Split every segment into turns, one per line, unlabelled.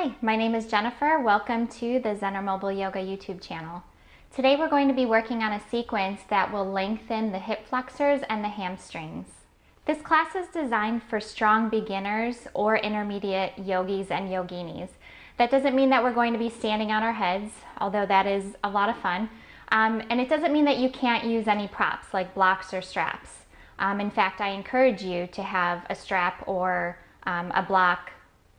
Hi, my name is Jennifer. Welcome to the Zen or Mobile Yoga YouTube channel. Today we're going to be working on a sequence that will lengthen the hip flexors and the hamstrings. This class is designed for strong beginners or intermediate yogis and yoginis. That doesn't mean that we're going to be standing on our heads, although that is a lot of fun. And it doesn't mean that you can't use any props like blocks or straps. In fact, I encourage you to have a strap or a block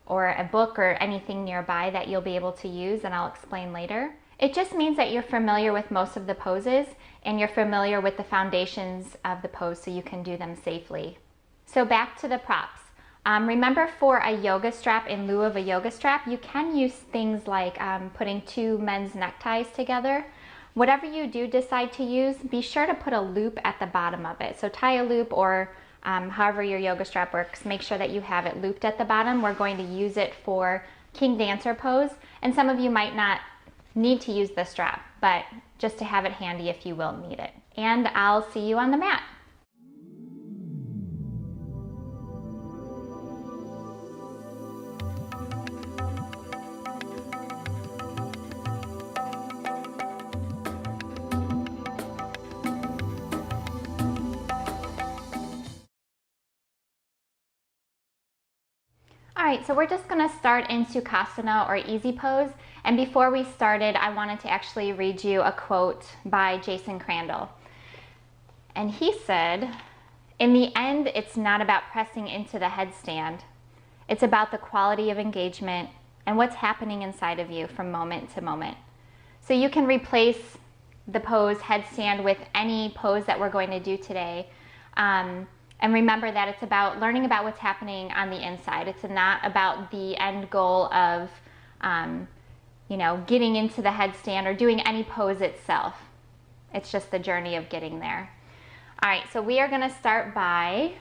or a book or anything nearby that you'll be able to use, and I'll explain later. It just means that you're familiar with most of the poses and you're familiar with the foundations of the pose so you can do them safely. So back to the props. Remember, for a yoga strap in lieu of a yoga strap, you can use things like putting two men's neckties together. Whatever you do decide to use, be sure to put a loop at the bottom of it. So tie a loop, or however your yoga strap works, make sure that you have it looped at the bottom. We're going to use it for King Dancer pose, and some of you might not need to use the strap, but just to have it handy if you will need it. And I'll see you on the mat. All right, so we're just gonna start in Sukhasana, or easy pose. And before we started, I wanted to actually read you a quote by Jason Crandall. And he said, "In the end, it's not about pressing into the headstand. It's about the quality of engagement and what's happening inside of you from moment to moment." So you can replace the pose headstand with any pose that we're going to do today. And remember that it's about learning about what's happening on the inside. It's not about the end goal of, getting into the headstand or doing any pose itself. It's just the journey of getting there. All right, so we are going to start by,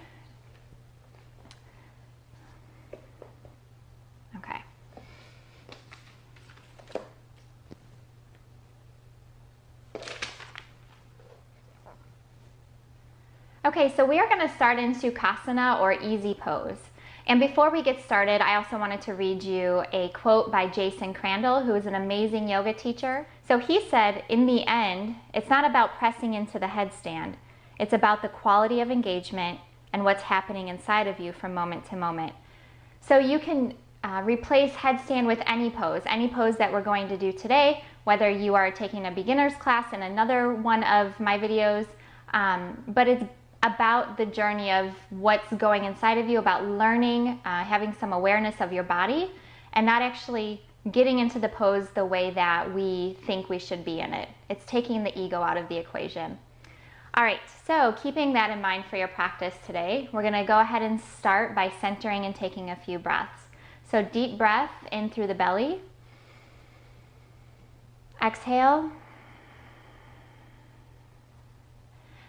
Okay, so we are going to start in Sukhasana, or easy pose. And before we get started, I also wanted to read you a quote by Jason Crandall, who is an amazing yoga teacher. So he said, "In the end, it's not about pressing into the headstand. It's about the quality of engagement and what's happening inside of you from moment to moment." So you can replace headstand with any pose that we're going to do today, whether you are taking a beginner's class in another one of my videos, but it's about the journey of what's going inside of you, about learning, having some awareness of your body, and not actually getting into the pose the way that we think we should be in it. It's taking the ego out of the equation. All right, so keeping that in mind for your practice today, we're gonna go ahead and start by centering and taking a few breaths. So deep breath in through the belly. Exhale.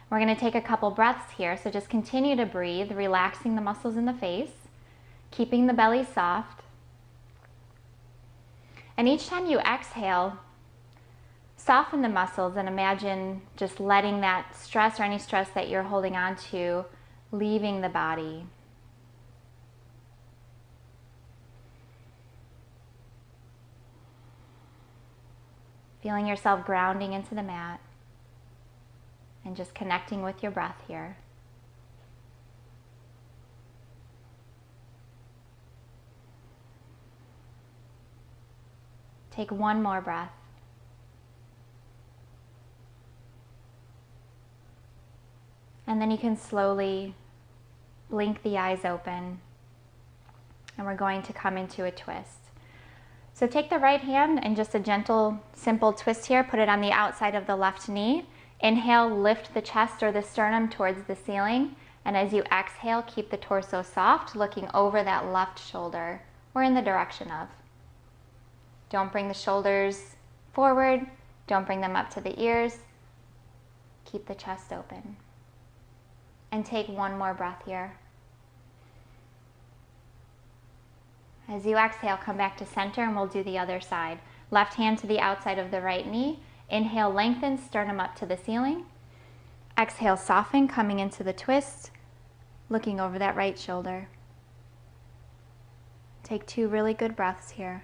We're going to take a couple breaths here, so just continue to breathe, relaxing the muscles in the face, keeping the belly soft. And each time you exhale, soften the muscles and imagine just letting that stress or any stress that you're holding on to leaving the body. Feeling yourself grounding into the mat. And just connecting with your breath here. Take one more breath. And then you can slowly blink the eyes open. And we're going to come into a twist. So take the right hand and just a gentle, simple twist here. Put it on the outside of the left knee. Inhale, lift the chest or the sternum towards the ceiling, and as you exhale, keep the torso soft, looking over that left shoulder or in the direction of. Don't bring the shoulders forward, don't bring them up to the ears. Keep the chest open. And take one more breath here. As you exhale, come back to center and we'll do the other side. Left hand to the outside of the right knee. Inhale, lengthen, sternum up to the ceiling. Exhale, soften, coming into the twist, looking over that right shoulder. Take two really good breaths here.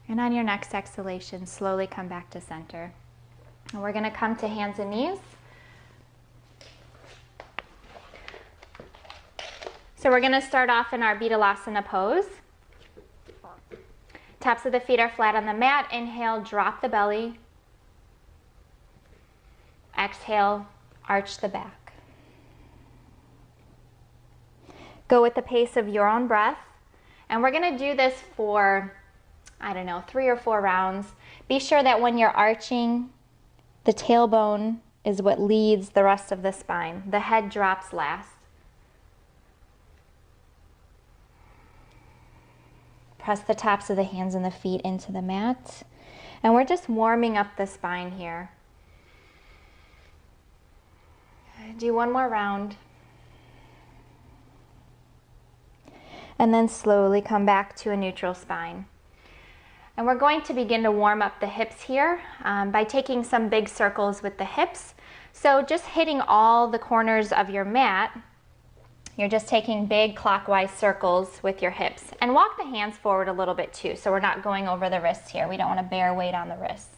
And on your next exhalation, slowly come back to center. And we're going to come to hands and knees. So we're going to start off in our Betalasana pose. Tops of the feet are flat on the mat. Inhale, drop the belly. Exhale, arch the back. Go with the pace of your own breath. And we're going to do this for, I don't know, 3 or 4 rounds. Be sure that when you're arching, the tailbone is what leads the rest of the spine. The head drops last. Press the tops of the hands and the feet into the mat. And we're just warming up the spine here. Do one more round. And then slowly come back to a neutral spine. And we're going to begin to warm up the hips here by taking some big circles with the hips. So just hitting all the corners of your mat. You're just taking big clockwise circles with your hips. And walk the hands forward a little bit too, so we're not going over the wrists here. We don't want to bear weight on the wrists.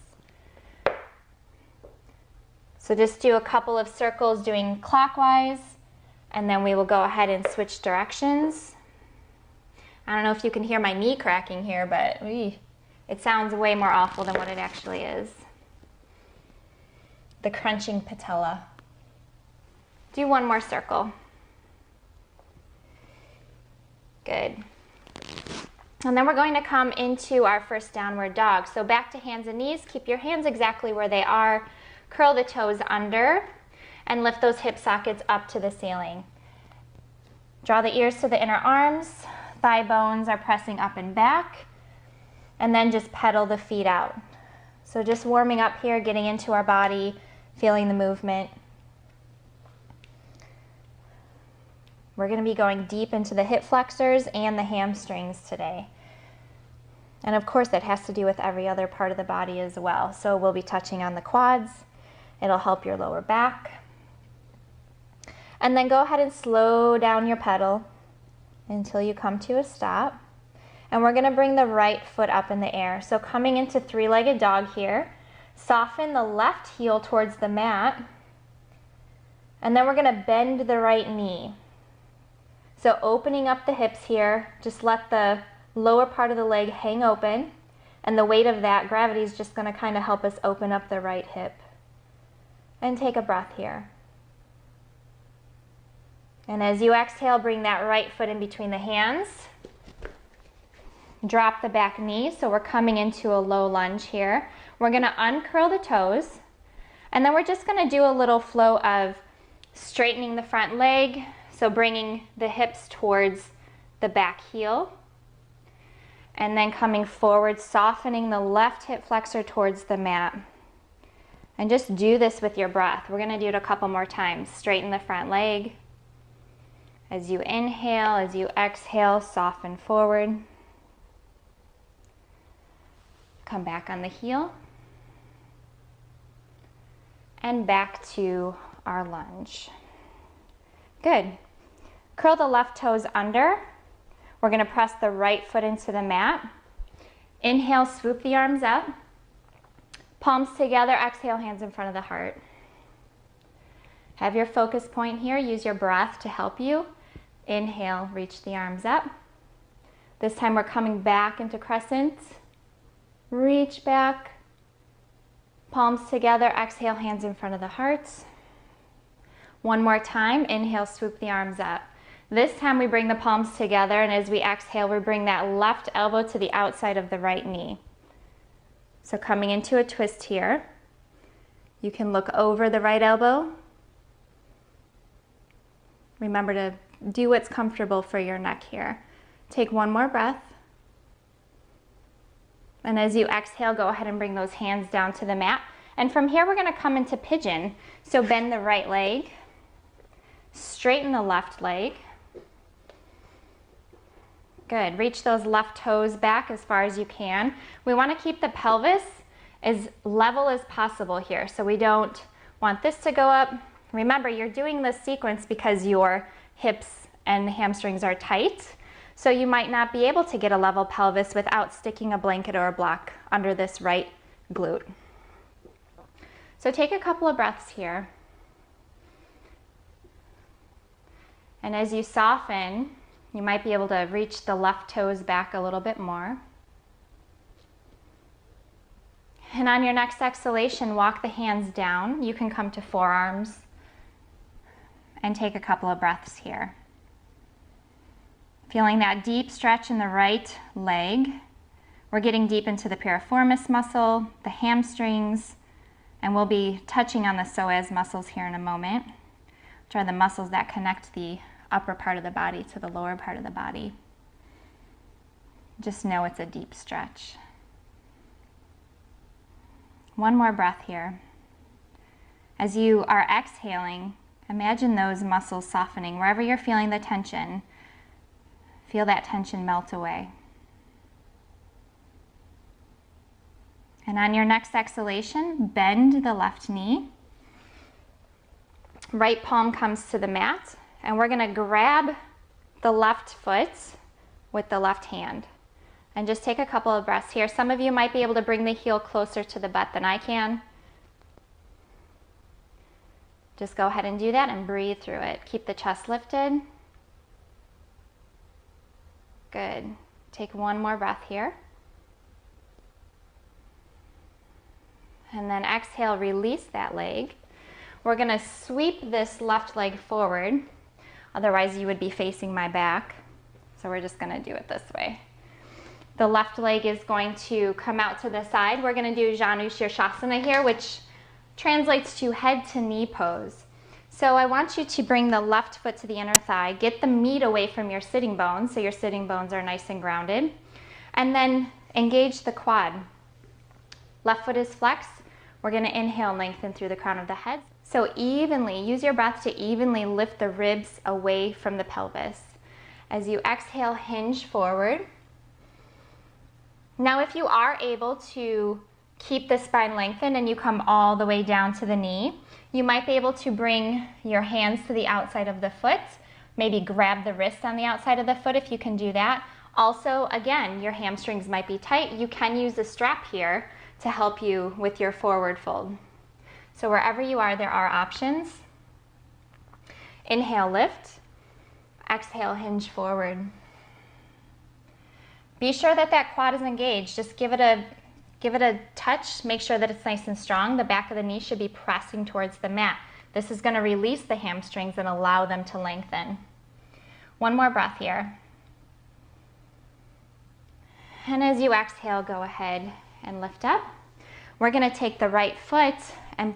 So just do a couple of circles doing clockwise, and then we will go ahead and switch directions. I don't know if you can hear my knee cracking here, but it sounds way more awful than what it actually is. The crunching patella. Do one more circle. Good. And then we're going to come into our first downward dog. So back to hands and knees. Keep your hands exactly where they are. Curl the toes under and lift those hip sockets up to the ceiling. Draw the ears to the inner arms. Thigh bones are pressing up and back. And then just pedal the feet out. So just warming up here, getting into our body, feeling the movement. We're going to be going deep into the hip flexors and the hamstrings today. And of course, that has to do with every other part of the body as well. So we'll be touching on the quads. It'll help your lower back. And then go ahead and slow down your pedal until you come to a stop. And we're going to bring the right foot up in the air. So coming into three-legged dog here, soften the left heel towards the mat. And then we're going to bend the right knee. So opening up the hips here, just let the lower part of the leg hang open, and the weight of that gravity is just going to kind of help us open up the right hip. And take a breath here. And as you exhale, bring that right foot in between the hands. Drop the back knee, so we're coming into a low lunge here. We're going to uncurl the toes, and then we're just going to do a little flow of straightening the front leg, so bringing the hips towards the back heel, and then coming forward, softening the left hip flexor towards the mat. And just do this with your breath. We're going to do it a couple more times. Straighten the front leg. As you inhale, as you exhale, soften forward. Come back on the heel. And back to our lunge. Good. Curl the left toes under. We're going to press the right foot into the mat. Inhale, swoop the arms up. Palms together, exhale, hands in front of the heart. Have your focus point here. Use your breath to help you. Inhale, reach the arms up. This time we're coming back into crescent. Reach back. Palms together, exhale, hands in front of the heart. One more time. Inhale, swoop the arms up. This time we bring the palms together, and as we exhale, we bring that left elbow to the outside of the right knee. So coming into a twist here, you can look over the right elbow. Remember to do what's comfortable for your neck here. Take one more breath. And as you exhale, go ahead and bring those hands down to the mat. And from here, we're going to come into pigeon. So bend the right leg, straighten the left leg. Good. Reach those left toes back as far as you can. We want to keep the pelvis as level as possible here. So we don't want this to go up. Remember, you're doing this sequence because your hips and hamstrings are tight. So you might not be able to get a level pelvis without sticking a blanket or a block under this right glute. So take a couple of breaths here. And as you soften, you might be able to reach the left toes back a little bit more. And on your next exhalation, walk the hands down. You can come to forearms and take a couple of breaths here. Feeling that deep stretch in the right leg. We're getting deep into the piriformis muscle, the hamstrings, and we'll be touching on the psoas muscles here in a moment, which are the muscles that connect the upper part of the body to the lower part of the body. Just know it's a deep stretch. One more breath here. As you are exhaling, imagine those muscles softening. Wherever you're feeling the tension, feel that tension melt away. And on your next exhalation, bend the left knee. Right palm comes to the mat, and we're going to grab the left foot with the left hand. And just take a couple of breaths here. Some of you might be able to bring the heel closer to the butt than I can. Just go ahead and do that and breathe through it. Keep the chest lifted. Good. Take one more breath here. And then exhale, release that leg. We're going to sweep this left leg forward. Otherwise, you would be facing my back. So we're just going to do it this way. The left leg is going to come out to the side. We're going to do Janu Shirshasana here, which translates to head to knee pose. So I want you to bring the left foot to the inner thigh, get the meat away from your sitting bones so your sitting bones are nice and grounded, and then engage the quad. Left foot is flexed. We're going to inhale, lengthen through the crown of the head. So evenly, use your breath to evenly lift the ribs away from the pelvis. As you exhale, hinge forward. Now if you are able to keep the spine lengthened and you come all the way down to the knee, you might be able to bring your hands to the outside of the foot, maybe grab the wrist on the outside of the foot if you can do that. Also, again, your hamstrings might be tight. You can use a strap here to help you with your forward fold. So wherever you are, there are options. Inhale, lift. Exhale, hinge forward. Be sure that that quad is engaged. Just give it a touch. Make sure that it's nice and strong. The back of the knee should be pressing towards the mat. This is going to release the hamstrings and allow them to lengthen. One more breath here. And as you exhale, go ahead and lift up. We're going to take the right foot and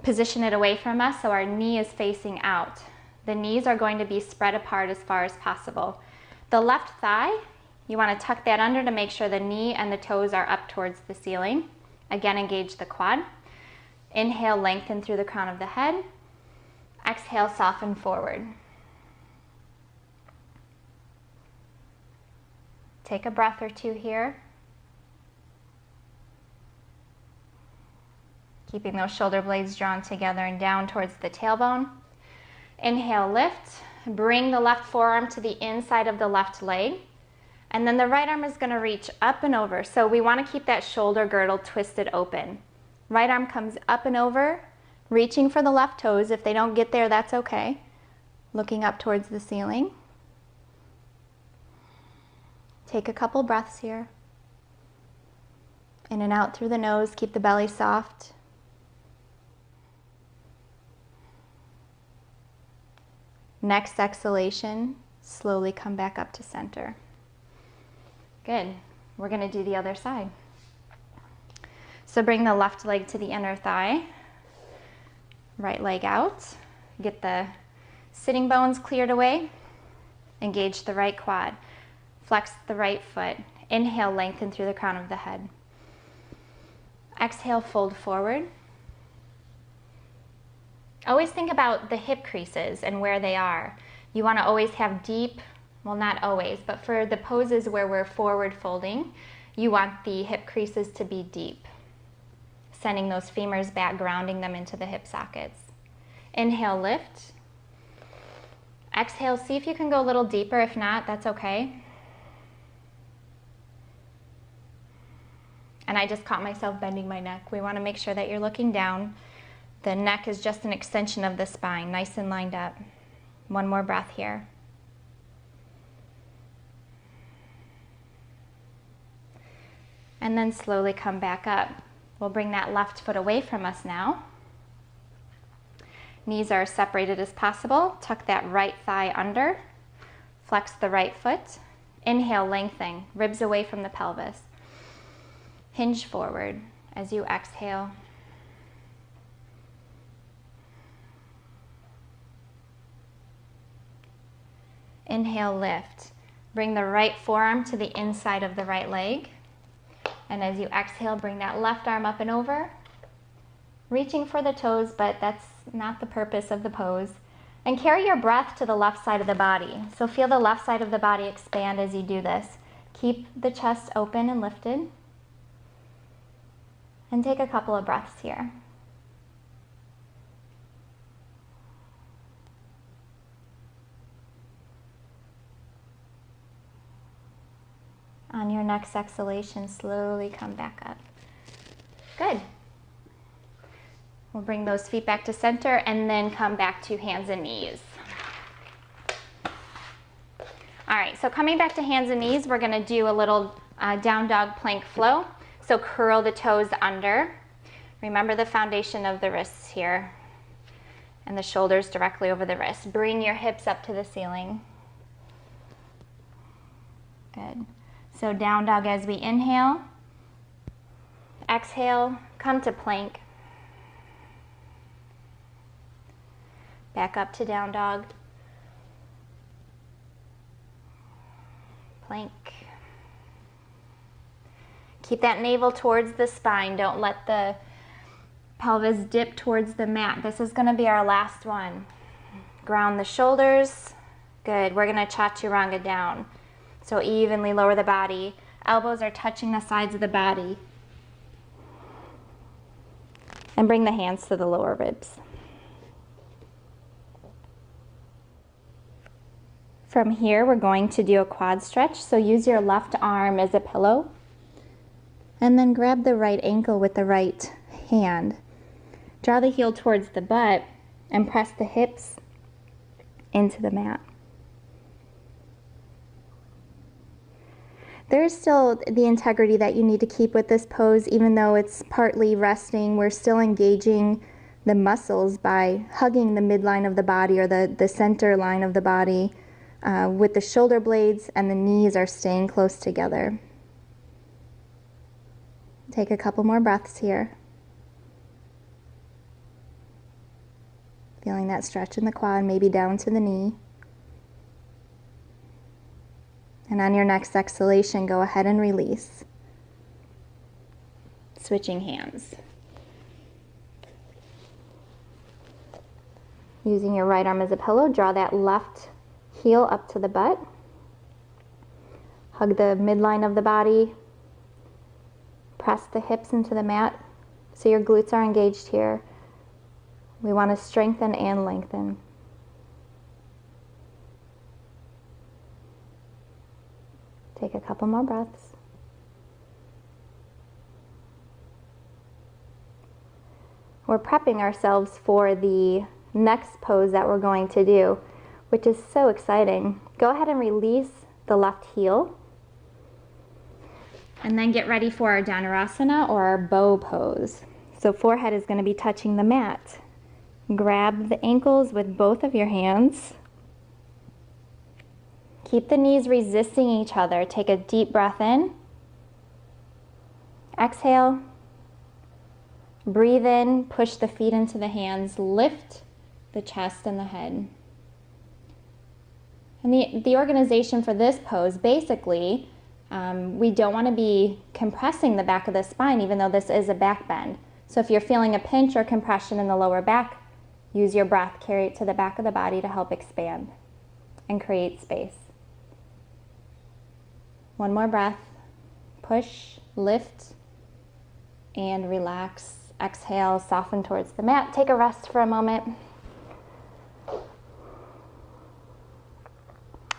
position it away from us so our knee is facing out. The knees are going to be spread apart as far as possible. The left thigh, you want to tuck that under to make sure the knee and the toes are up towards the ceiling. Again, engage the quad. Inhale, lengthen through the crown of the head. Exhale, soften forward. Take a breath or two here. Keeping those shoulder blades drawn together and down towards the tailbone. Inhale, lift. Bring the left forearm to the inside of the left leg. And then the right arm is going to reach up and over. So we want to keep that shoulder girdle twisted open. Right arm comes up and over, reaching for the left toes. If they don't get there, that's okay. Looking up towards the ceiling. Take a couple breaths here. In and out through the nose. Keep the belly soft. Next exhalation, slowly come back up to center. Good. We're going to do the other side. So bring the left leg to the inner thigh. Right leg out. Get the sitting bones cleared away. Engage the right quad. Flex the right foot. Inhale, lengthen through the crown of the head. Exhale, fold forward. Always think about the hip creases and where they are. You want to always have deep, well, not always, but for the poses where we're forward folding, you want the hip creases to be deep. Sending those femurs back, grounding them into the hip sockets. Inhale, lift. Exhale, see if you can go a little deeper. If not, that's okay. And I just caught myself bending my neck. We want to make sure that you're looking down. The neck is just an extension of the spine, nice and lined up. One more breath here. And then slowly come back up. We'll bring that left foot away from us now. Knees are as separated as possible. Tuck that right thigh under. Flex the right foot. Inhale, lengthen, ribs away from the pelvis. Hinge forward as you exhale. Inhale, lift. Bring the right forearm to the inside of the right leg. And as you exhale, bring that left arm up and over. Reaching for the toes, but that's not the purpose of the pose. And carry your breath to the left side of the body. So feel the left side of the body expand as you do this. Keep the chest open and lifted. And take a couple of breaths here. On your next exhalation, slowly come back up. Good. We'll bring those feet back to center and then come back to hands and knees. All right, so coming back to hands and knees, we're gonna do a little down dog plank flow. So curl the toes under. Remember the foundation of the wrists here and the shoulders directly over the wrists. Bring your hips up to the ceiling. Good. So down dog as we inhale. Exhale, come to plank. Back up to down dog. Plank. Keep that navel towards the spine. Don't let the pelvis dip towards the mat. This is gonna be our last one. Ground the shoulders. Good, we're gonna chaturanga down. So evenly lower the body. Elbows are touching the sides of the body. And bring the hands to the lower ribs. From here, we're going to do a quad stretch. So use your left arm as a pillow. And then grab the right ankle with the right hand. Draw the heel towards the butt and press the hips into the mat. There's still the integrity that you need to keep with this pose, even though it's partly resting. We're still engaging the muscles by hugging the midline of the body or the center line of the body with the shoulder blades, and the knees are staying close together. Take a couple more breaths here. Feeling that stretch in the quad, maybe down to the knee. And on your next exhalation, go ahead and release. Switching hands. Using your right arm as a pillow, draw that left heel up to the butt. Hug the midline of the body. Press the hips into the mat so your glutes are engaged here. We want to strengthen and lengthen. Take a couple more breaths. We're prepping ourselves for the next pose that we're going to do, which is so exciting. Go ahead and release the left heel. And then get ready for our Dhanurasana, or our bow pose. So forehead is going to be touching the mat. Grab the ankles with both of your hands. Keep the knees resisting each other. Take a deep breath in. Exhale. Breathe in, push the feet into the hands, lift the chest and the head. And the organization for this pose, basically, we don't want to be compressing the back of the spine, even though this is a back bend. So if you're feeling a pinch or compression in the lower back, use your breath, carry it to the back of the body to help expand and create space. One more breath. Push, lift, and relax. Exhale, soften towards the mat. Take a rest for a moment.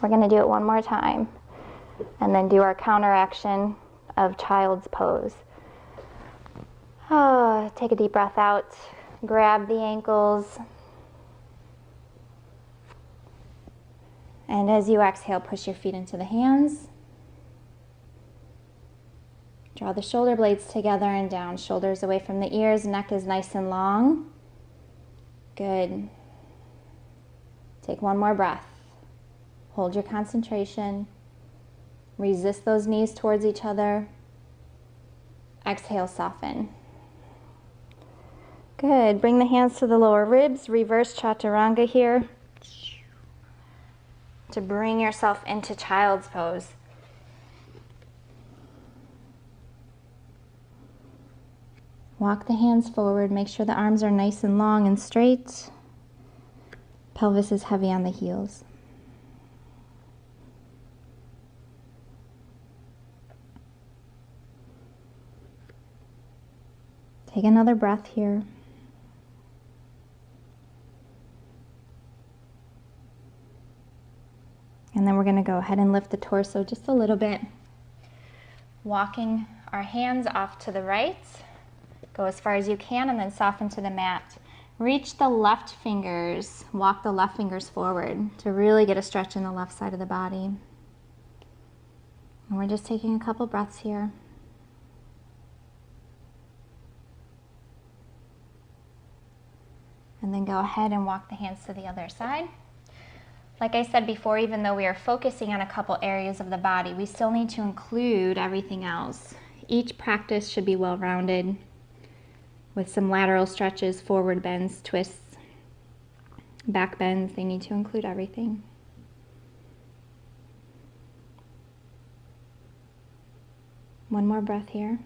We're going to do it one more time and then do our counter action of child's pose. Take a deep breath out, grab the ankles, and as you exhale, push your feet into the hands. Draw the shoulder blades together and down, shoulders away from the ears, neck is nice and long. Good. Take one more breath. Hold your concentration. Resist those knees towards each other. Exhale, soften. Good. Bring the hands to the lower ribs. Reverse chaturanga here to bring yourself into child's pose. Walk the hands forward. Make sure the arms are nice and long and straight. Pelvis is heavy on the heels. Take another breath here. And then we're going to go ahead and lift the torso just a little bit. Walking our hands off to the right. Go as far as you can and then soften to the mat. Reach the left fingers, walk the left fingers forward to really get a stretch in the left side of the body. And we're just taking a couple breaths here. And then go ahead and walk the hands to the other side. Like I said before, even though we are focusing on a couple areas of the body, we still need to include everything else. Each practice should be well-rounded with some lateral stretches, forward bends, twists, back bends. They need to include everything. One more breath here.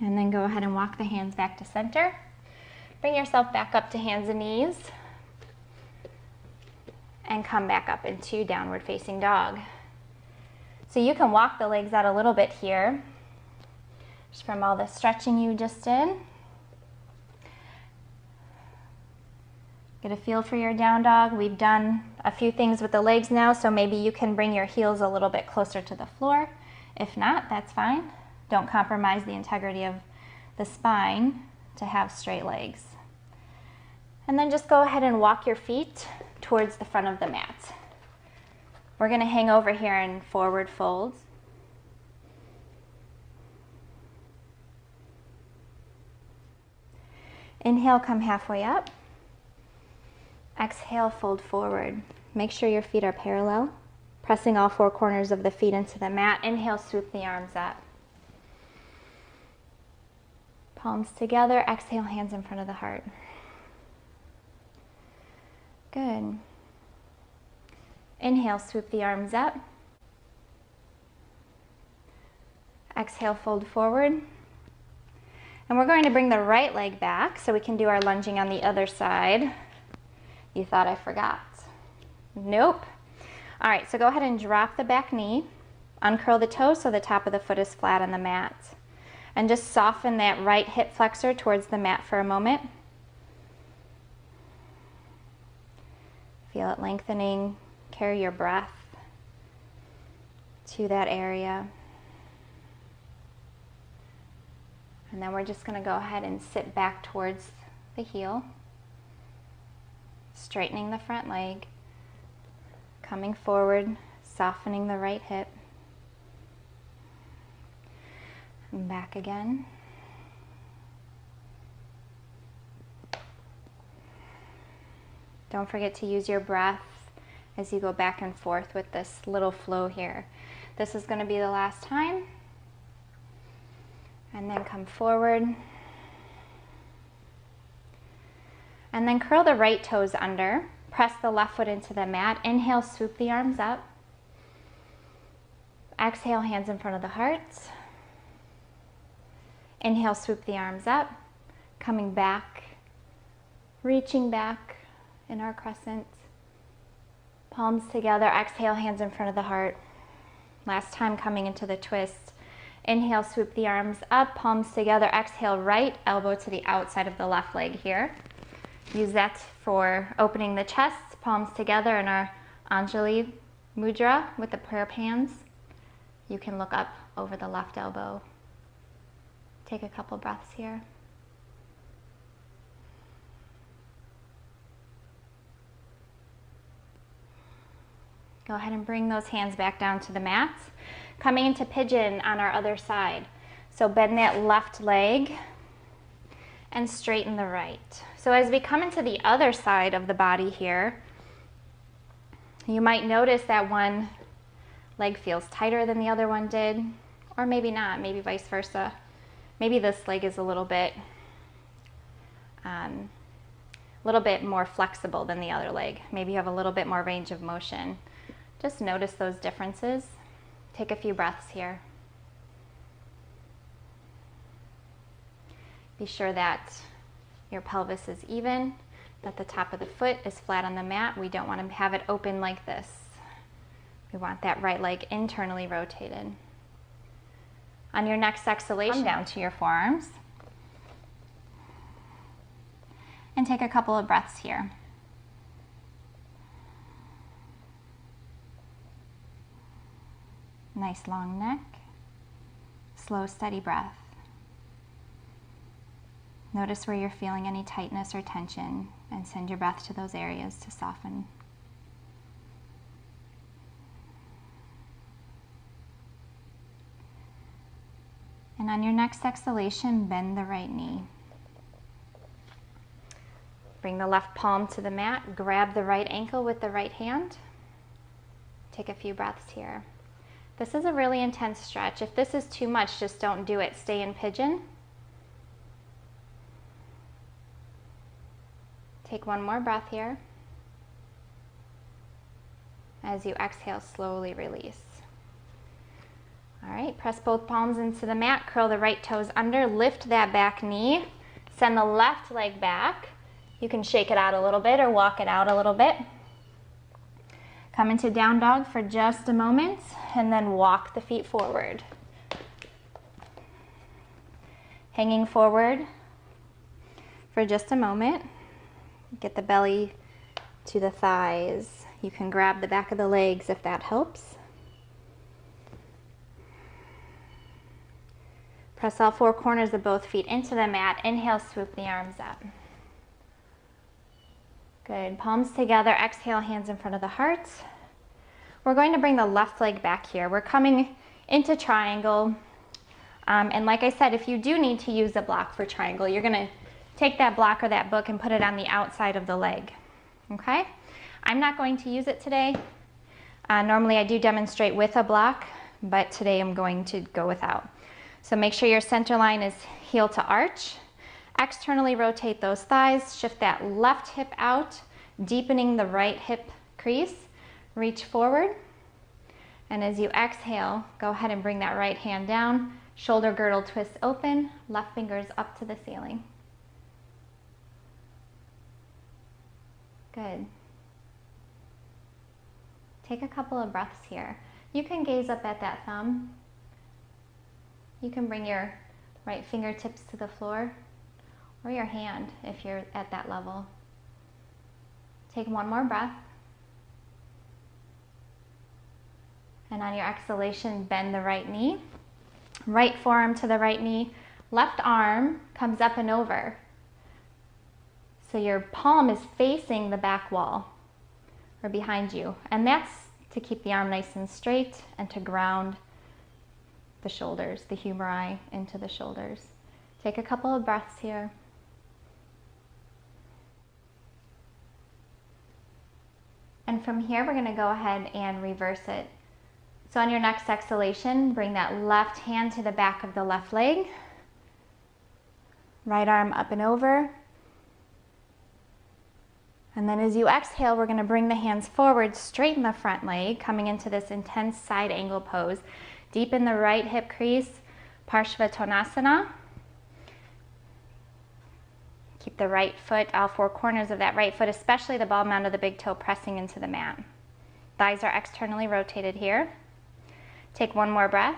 And then go ahead and walk the hands back to center. Bring yourself back up to hands and knees. And come back up into downward facing dog. So you can walk the legs out a little bit here, just from all the stretching you just did. Get a feel for your down dog. We've done a few things with the legs now, so maybe you can bring your heels a little bit closer to the floor. If not, that's fine. Don't compromise the integrity of the spine to have straight legs. And then just go ahead and walk your feet towards the front of the mat. We're going to hang over here in forward folds. Inhale, come halfway up. Exhale, fold forward. Make sure your feet are parallel, pressing all four corners of the feet into the mat. Inhale, swoop the arms up. Palms together, exhale, hands in front of the heart. Good. Inhale, swoop the arms up. Exhale, fold forward. And we're going to bring the right leg back so we can do our lunging on the other side. You thought I forgot. Nope. All right, so go ahead and drop the back knee. Uncurl the toes so the top of the foot is flat on the mat. And just soften that right hip flexor towards the mat for a moment. Feel it lengthening. Carry your breath to that area. And then we're just going to go ahead and sit back towards the heel. Straightening the front leg. Coming forward, softening the right hip. And back again. Don't forget to use your breath as you go back and forth with this little flow here. This is going to be the last time. And then come forward. And then curl the right toes under. Press the left foot into the mat. Inhale, swoop the arms up. Exhale, hands in front of the heart. Inhale, swoop the arms up. Coming back, reaching back in our crescent. Palms together, exhale, hands in front of the heart. Last time, coming into the twist. Inhale, swoop the arms up, palms together, exhale, right elbow to the outside of the left leg here. Use that for opening the chest, palms together in our Anjali Mudra with the prayer hands. You can look up over the left elbow. Take a couple breaths here. Go ahead and bring those hands back down to the mat. Coming into pigeon on our other side. So bend that left leg and straighten the right. So as we come into the other side of the body here, you might notice that one leg feels tighter than the other one did, or maybe not, maybe vice versa. Maybe this leg is a little bit more flexible than the other leg. Maybe you have a little bit more range of motion. Just notice those differences. Take a few breaths here. Be sure that your pelvis is even, that the top of the foot is flat on the mat. We don't want to have it open like this. We want that right leg internally rotated. On your next exhalation, come down to your forearms. And take a couple of breaths here. Nice long neck. Slow, steady breath. Notice where you're feeling any tightness or tension and send your breath to those areas to soften. And on your next exhalation, bend the right knee. Bring the left palm to the mat, grab the right ankle with the right hand. Take a few breaths here. This is a really intense stretch. If this is too much, just don't do it. Stay in pigeon. Take one more breath here. As you exhale, slowly release. All right, press both palms into the mat, curl the right toes under, lift that back knee, send the left leg back. You can shake it out a little bit or walk it out a little bit. Come into down dog for just a moment and then walk the feet forward. Hanging forward for just a moment. Get the belly to the thighs. You can grab the back of the legs if that helps. Press all four corners of both feet into the mat. Inhale, swoop the arms up. Good. Palms together. Exhale, hands in front of the heart. We're going to bring the left leg back here. We're coming into triangle. And like I said, if you do need to use a block for triangle, you're going to take that block or that book and put it on the outside of the leg. Okay? I'm not going to use it today. Normally I do demonstrate with a block, but today I'm going to go without. So make sure your center line is heel to arch. Externally rotate those thighs, shift that left hip out, deepening the right hip crease. Reach forward. And as you exhale, go ahead and bring that right hand down, shoulder girdle twist open, left fingers up to the ceiling. Good. Take a couple of breaths here. You can gaze up at that thumb. You can bring your right fingertips to the floor or your hand if you're at that level. Take one more breath. And on your exhalation, bend the right knee. Right forearm to the right knee. Left arm comes up and over. So your palm is facing the back wall or behind you. And that's to keep the arm nice and straight and to ground the shoulders, the humeri into the shoulders. Take a couple of breaths here. And from here, we're going to go ahead and reverse it. So on your next exhalation, bring that left hand to the back of the left leg. Right arm up and over. And then as you exhale, we're going to bring the hands forward, straighten the front leg, coming into this intense side angle pose. Deepen the right hip crease, Parshvatonasana. Keep the right foot, all four corners of that right foot, especially the ball mound of the big toe, pressing into the mat. Thighs are externally rotated here. Take one more breath.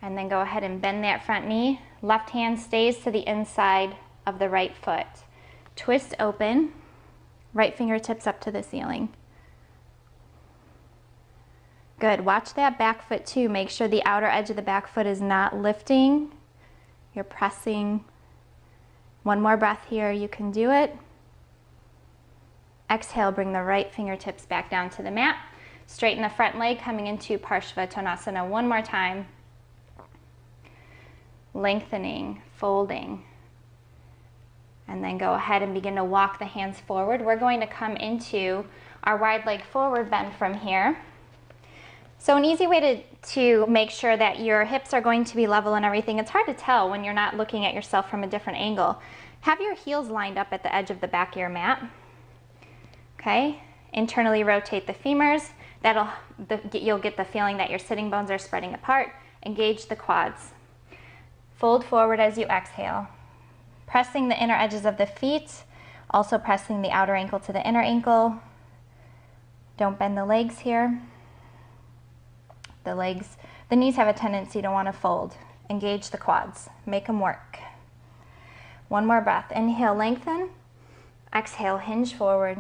And then go ahead and bend that front knee. Left hand stays to the inside of the right foot. Twist open, right fingertips up to the ceiling. Good, watch that back foot too. Make sure the outer edge of the back foot is not lifting. You're pressing. One more breath here, you can do it. Exhale, bring the right fingertips back down to the mat. Straighten the front leg, coming into Parshvatonasana one more time. Lengthening, folding. And then go ahead and begin to walk the hands forward. We're going to come into our wide leg forward bend from here. So an easy way to make sure that your hips are going to be level and everything, it's hard to tell when you're not looking at yourself from a different angle. Have your heels lined up at the edge of the back of your mat. Okay, internally rotate the femurs. You'll get the feeling that your sitting bones are spreading apart. Engage the quads. Fold forward as you exhale. Pressing the inner edges of the feet, also pressing the outer ankle to the inner ankle. Don't bend the legs here. The knees have a tendency to want to fold. Engage the quads, make them work. One more breath. Inhale, lengthen. Exhale, hinge forward.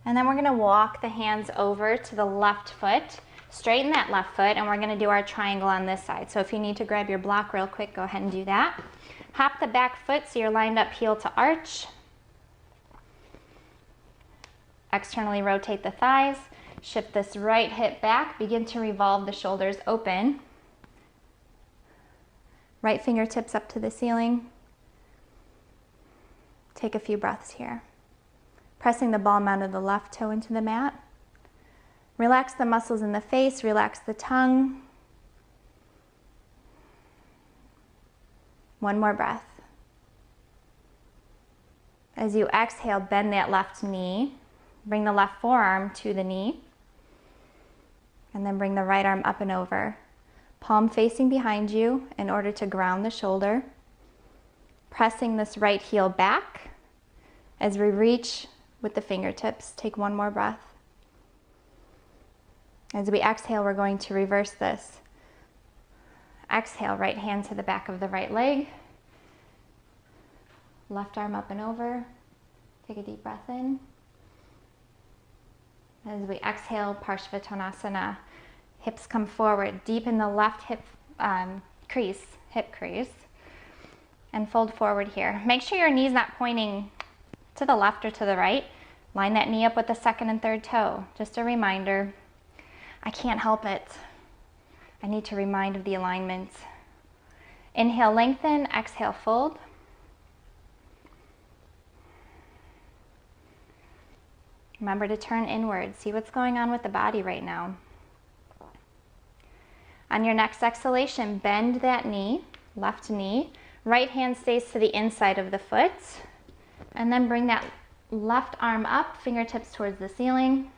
And then we're going to walk the hands over to the left foot. Straighten that left foot, and we're going to do our triangle on this side. So if you need to grab your block real quick, go ahead and do that. Hop the back foot so you're lined up heel to arch. Externally rotate the thighs. Shift this right hip back. Begin to revolve the shoulders open. Right fingertips up to the ceiling. Take a few breaths here. Pressing the ball mound of the left toe into the mat. Relax the muscles in the face, relax the tongue. One more breath. As you exhale, bend that left knee. Bring the left forearm to the knee. And then bring the right arm up and over. Palm facing behind you in order to ground the shoulder. Pressing this right heel back as we reach with the fingertips. Take one more breath. As we exhale, we're going to reverse this. Exhale, right hand to the back of the right leg. Left arm up and over. Take a deep breath in. As we exhale, Parshvatonasana. Hips come forward. Deepen the left hip crease. And fold forward here. Make sure your knee's not pointing to the left or to the right. Line that knee up with the second and third toe. Just a reminder. I can't help it. I need to remind of the alignment. Inhale, lengthen. Exhale, fold. Remember to turn inward. See what's going on with the body right now. On your next exhalation, bend that knee, left knee. Right hand stays to the inside of the foot. And then bring that left arm up, fingertips towards the ceiling.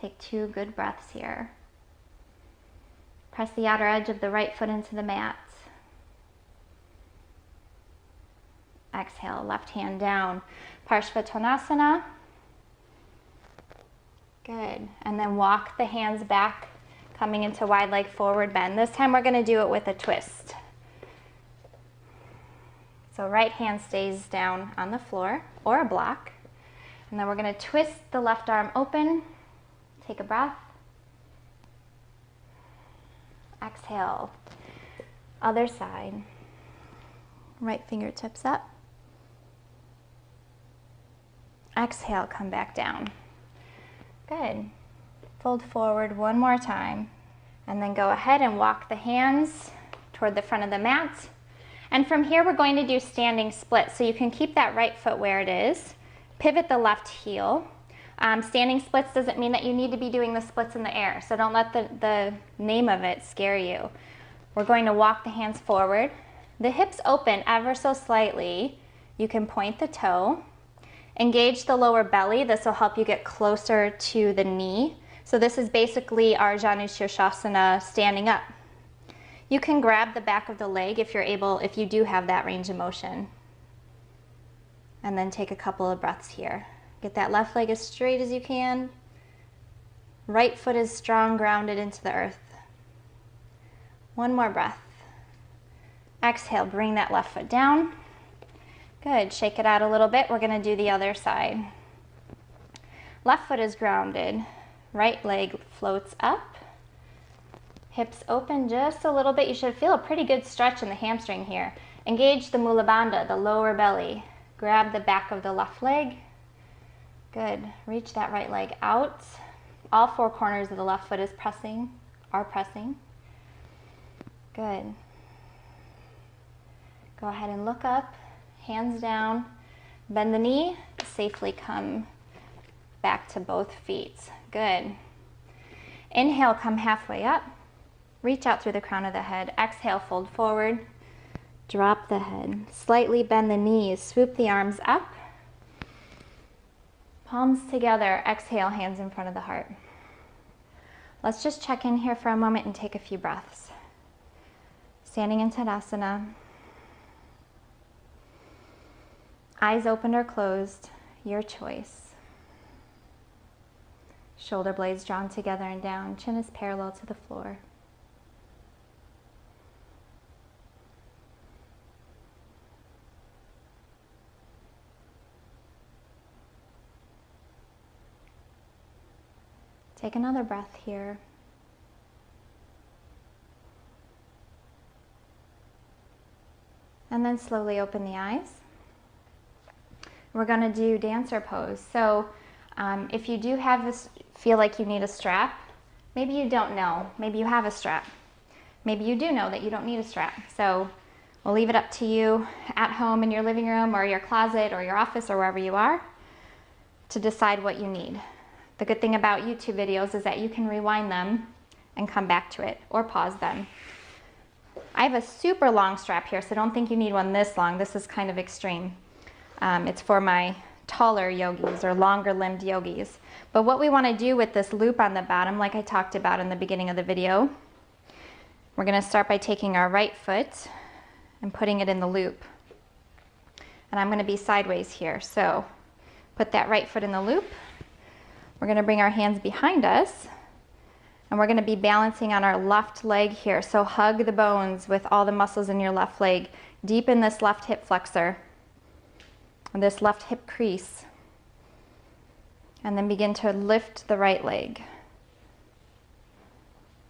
Take 2 good breaths here. Press the outer edge of the right foot into the mat. Exhale, left hand down. Parshvatonasana. Good. And then walk the hands back, coming into wide leg forward bend. This time we're going to do it with a twist. So right hand stays down on the floor or a block. And then we're going to twist the left arm open. Take a breath. Exhale. Other side. Right fingertips up. Exhale, come back down. Good. Fold forward one more time. And then go ahead and walk the hands toward the front of the mat. And from here, we're going to do standing splits. So you can keep that right foot where it is. Pivot the left heel. Standing splits doesn't mean that you need to be doing the splits in the air. So don't let the name of it scare you. We're going to walk the hands forward. The hips open ever so slightly. You can point the toe. Engage the lower belly. This will help you get closer to the knee. So this is basically our Janu Shirshasana standing up. You can grab the back of the leg if you're able, if you do have that range of motion. And then take a couple of breaths here. Get that left leg as straight as you can. Right foot is strong, grounded into the earth. One more breath. Exhale, bring that left foot down. Good, shake it out a little bit. We're gonna do the other side. Left foot is grounded. Right leg floats up. Hips open just a little bit. You should feel a pretty good stretch in the hamstring here. Engage the Mula Bandha, the lower belly. Grab the back of the left leg. Good, reach that right leg out. All four corners of the left foot are pressing. Good. Go ahead and look up, hands down, bend the knee, safely come back to both feet. Good. Inhale, come halfway up. Reach out through the crown of the head. Exhale, fold forward. Drop the head. Slightly bend the knees. Swoop the arms up. Palms together. Exhale, hands in front of the heart. Let's just check in here for a moment and take a few breaths. Standing in Tadasana. Eyes open or closed, your choice. Shoulder blades drawn together and down. Chin is parallel to the floor. Take another breath here. And then slowly open the eyes. We're going to do dancer pose. So if you do feel like you need a strap, maybe you don't know, maybe you have a strap. Maybe you do know that you don't need a strap. So we'll leave it up to you at home in your living room or your closet or your office or wherever you are to decide what you need. The good thing about YouTube videos is that you can rewind them and come back to it or pause them. I have a super long strap here, so don't think you need one this long. This is kind of extreme. It's for my taller yogis or longer limbed yogis. But what we want to do with this loop on the bottom, like I talked about in the beginning of the video, we're going to start by taking our right foot and putting it in the loop. And I'm going to be sideways here. So put that right foot in the loop. We're going to bring our hands behind us and we're going to be balancing on our left leg here. So hug the bones with all the muscles in your left leg. Deepen this left hip flexor and this left hip crease. And then begin to lift the right leg.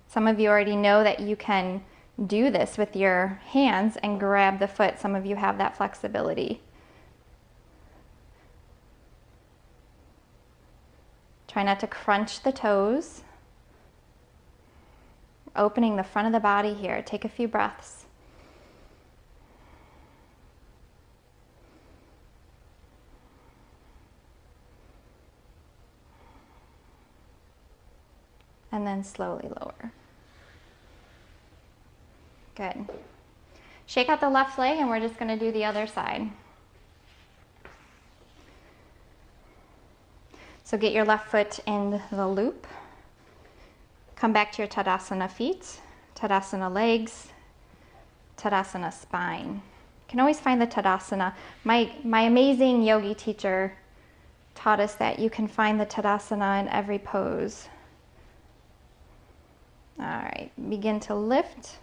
Some of you already know that you can do this with your hands and grab the foot. Some of you have that flexibility. Try not to crunch the toes. Opening the front of the body here. Take a few breaths. And then slowly lower. Good. Shake out the left leg and we're just going to do the other side. So get your left foot in the loop. Come back to your Tadasana feet, Tadasana legs, Tadasana spine. You can always find the Tadasana. My amazing yogi teacher taught us that you can find the Tadasana in every pose. All right, begin to lift.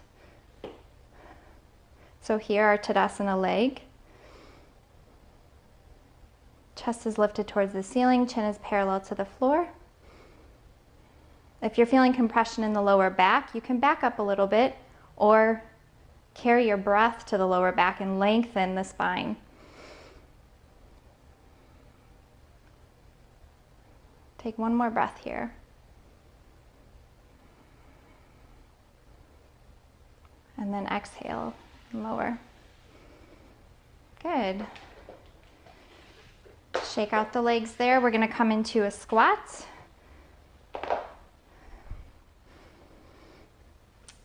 So here our Tadasana leg. Chest is lifted towards the ceiling, chin is parallel to the floor. If you're feeling compression in the lower back, you can back up a little bit or carry your breath to the lower back and lengthen the spine. Take one more breath here. And then exhale and lower. Good. Shake out the legs there. We're going to come into a squat.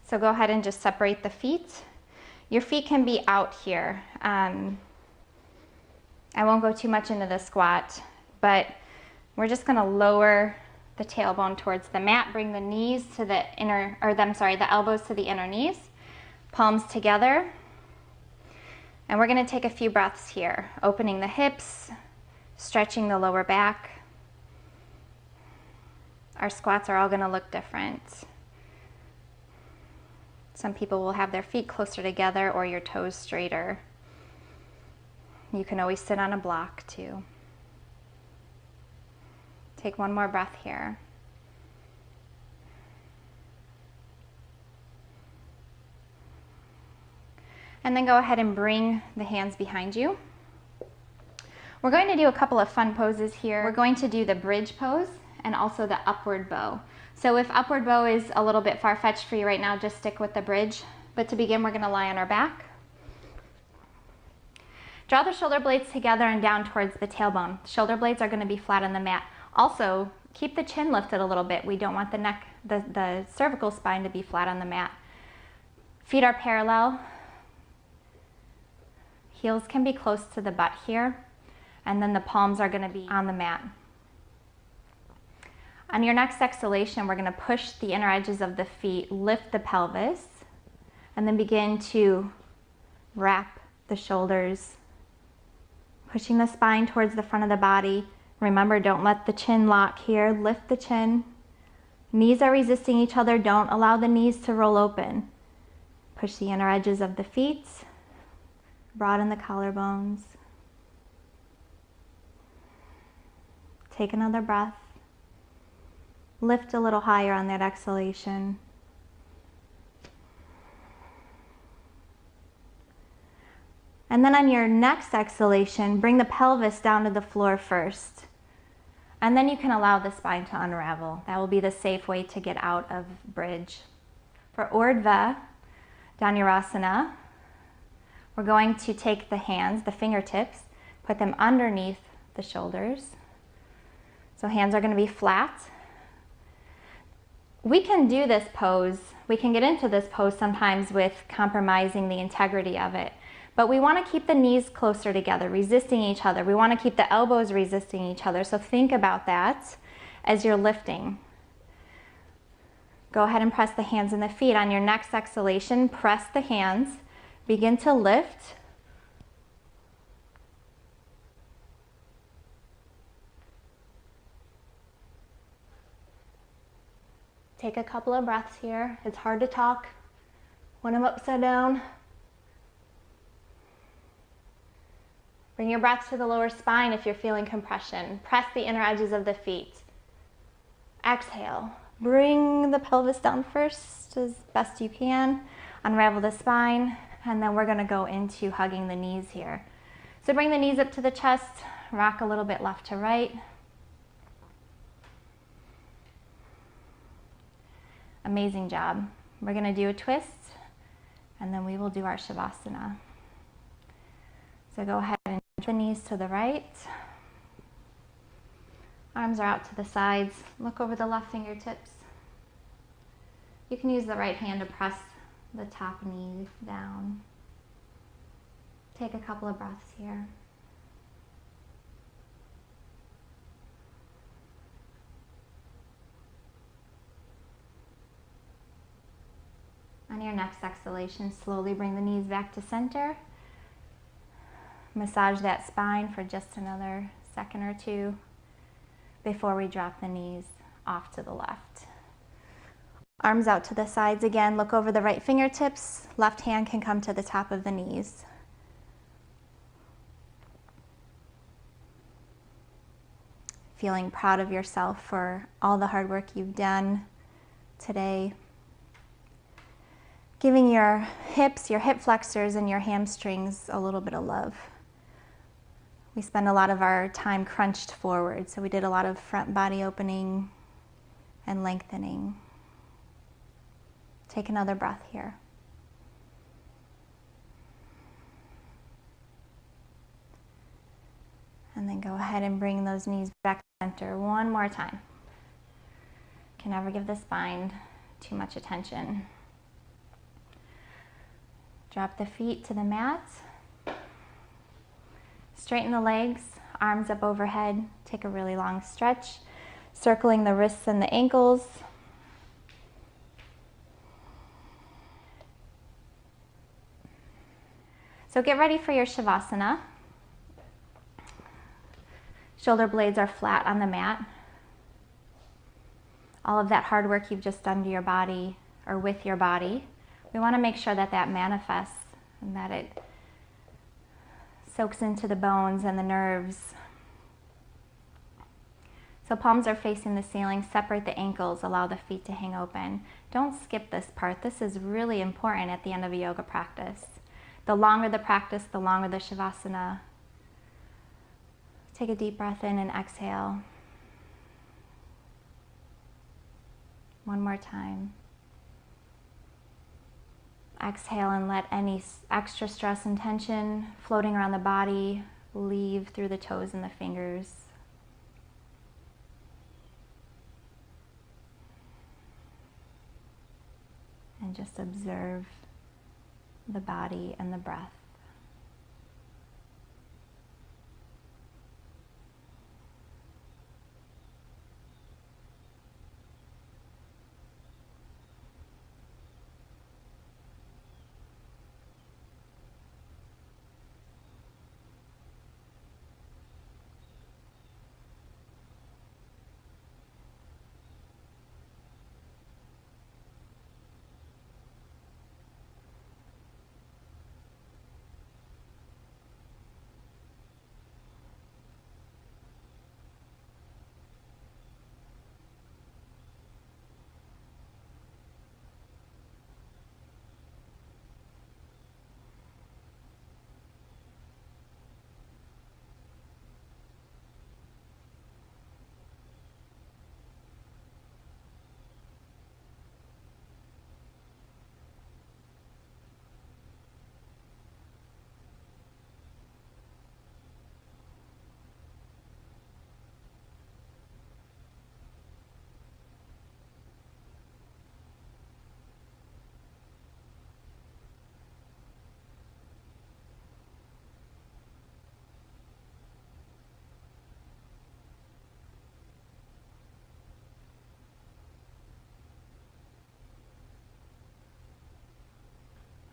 So go ahead and just separate the feet. Your feet can be out here. I won't go too much into the squat, but we're just going to lower the tailbone towards the mat. Bring the knees to the inner, or the elbows to the inner knees. Palms together. And we're going to take a few breaths here, opening the hips, stretching the lower back. Our squats are all going to look different. Some people will have their feet closer together or your toes straighter. You can always sit on a block too. Take one more breath here. And then go ahead and bring the hands behind you. We're going to do a couple of fun poses here. We're going to do the bridge pose and also the upward bow. So if upward bow is a little bit far-fetched for you right now, just stick with the bridge. But to begin, we're going to lie on our back. Draw the shoulder blades together and down towards the tailbone. Shoulder blades are going to be flat on the mat. Also, keep the chin lifted a little bit. We don't want the neck, the cervical spine to be flat on the mat. Feet are parallel. Heels can be close to the butt here, and then the palms are going to be on the mat. On your next exhalation, we're going to push the inner edges of the feet, lift the pelvis, and then begin to wrap the shoulders, pushing the spine towards the front of the body. Remember, don't let the chin lock here. Lift the chin. Knees are resisting each other. Don't allow the knees to roll open. Push the inner edges of the feet. Broaden the collarbones. Take another breath. Lift a little higher on that exhalation. And then on your next exhalation, bring the pelvis down to the floor first. And then you can allow the spine to unravel. That will be the safe way to get out of bridge. For Urdhva Dhanurasana, we're going to take the hands, the fingertips, put them underneath the shoulders. So hands are going to be flat. We can do this pose, we can get into this pose sometimes with compromising the integrity of it. But we want to keep the knees closer together, resisting each other. We want to keep the elbows resisting each other. So think about that as you're lifting. Go ahead and press the hands and the feet. On your next exhalation, press the hands. Begin to lift. Take a couple of breaths here. It's hard to talk when I'm upside down. Bring your breath to the lower spine if you're feeling compression. Press the inner edges of the feet. Exhale. Bring the pelvis down first as best you can. Unravel the spine. And then we're going to go into hugging the knees here. So bring the knees up to the chest, rock a little bit left to right. Amazing job. We're going to do a twist, and then we will do our Shavasana. So go ahead and bend the knees to the right. Arms are out to the sides. Look over the left fingertips. You can use the right hand to press the top knee down. Take a couple of breaths here. On your next exhalation, slowly bring the knees back to center. Massage that spine for just another second or two before we drop the knees off to the left. Arms out to the sides again. Look over the right fingertips. Left hand can come to the top of the knees. Feeling proud of yourself for all the hard work you've done today. Giving your hips, your hip flexors, and your hamstrings a little bit of love. We spend a lot of our time crunched forward, so we did a lot of front body opening and lengthening. Take another breath here. And then go ahead and bring those knees back to center one more time. Can never give the spine too much attention. Drop the feet to the mat. Straighten the legs, arms up overhead. Take a really long stretch, circling the wrists and the ankles. So get ready for your Shavasana. Shoulder blades are flat on the mat. all of that hard work you've just done to your body or with your body. We want to make sure that that manifests and that it soaks into the bones and the nerves. So palms are facing the ceiling, separate the ankles, allow the feet to hang open. Don't skip this part. This is really important at the end of a yoga practice. The longer the practice, the longer the Shavasana. Take a deep breath in and exhale. One more time. Exhale and let any extra stress and tension floating around the body leave through the toes and the fingers. And just observe the body and the breath.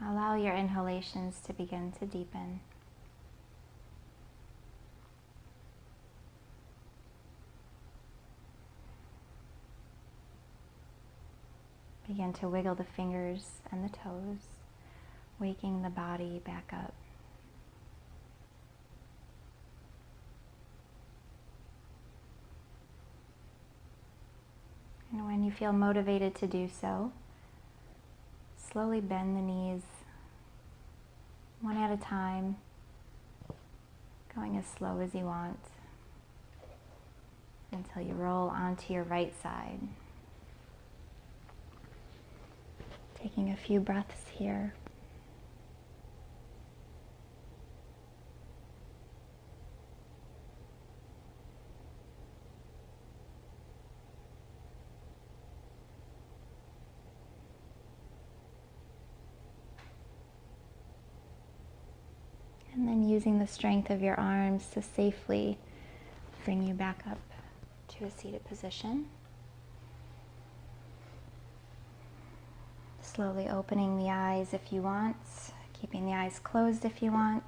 Allow your inhalations to begin to deepen. Begin to wiggle the fingers and the toes, waking the body back up. And when you feel motivated to do so, slowly bend the knees one at a time, going as slow as you want until you roll onto your right side. Taking a few breaths here. And then using the strength of your arms to safely bring you back up to a seated position. Slowly opening the eyes if you want, keeping the eyes closed if you want.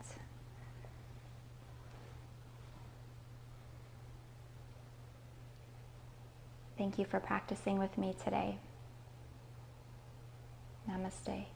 Thank you for practicing with me today. Namaste.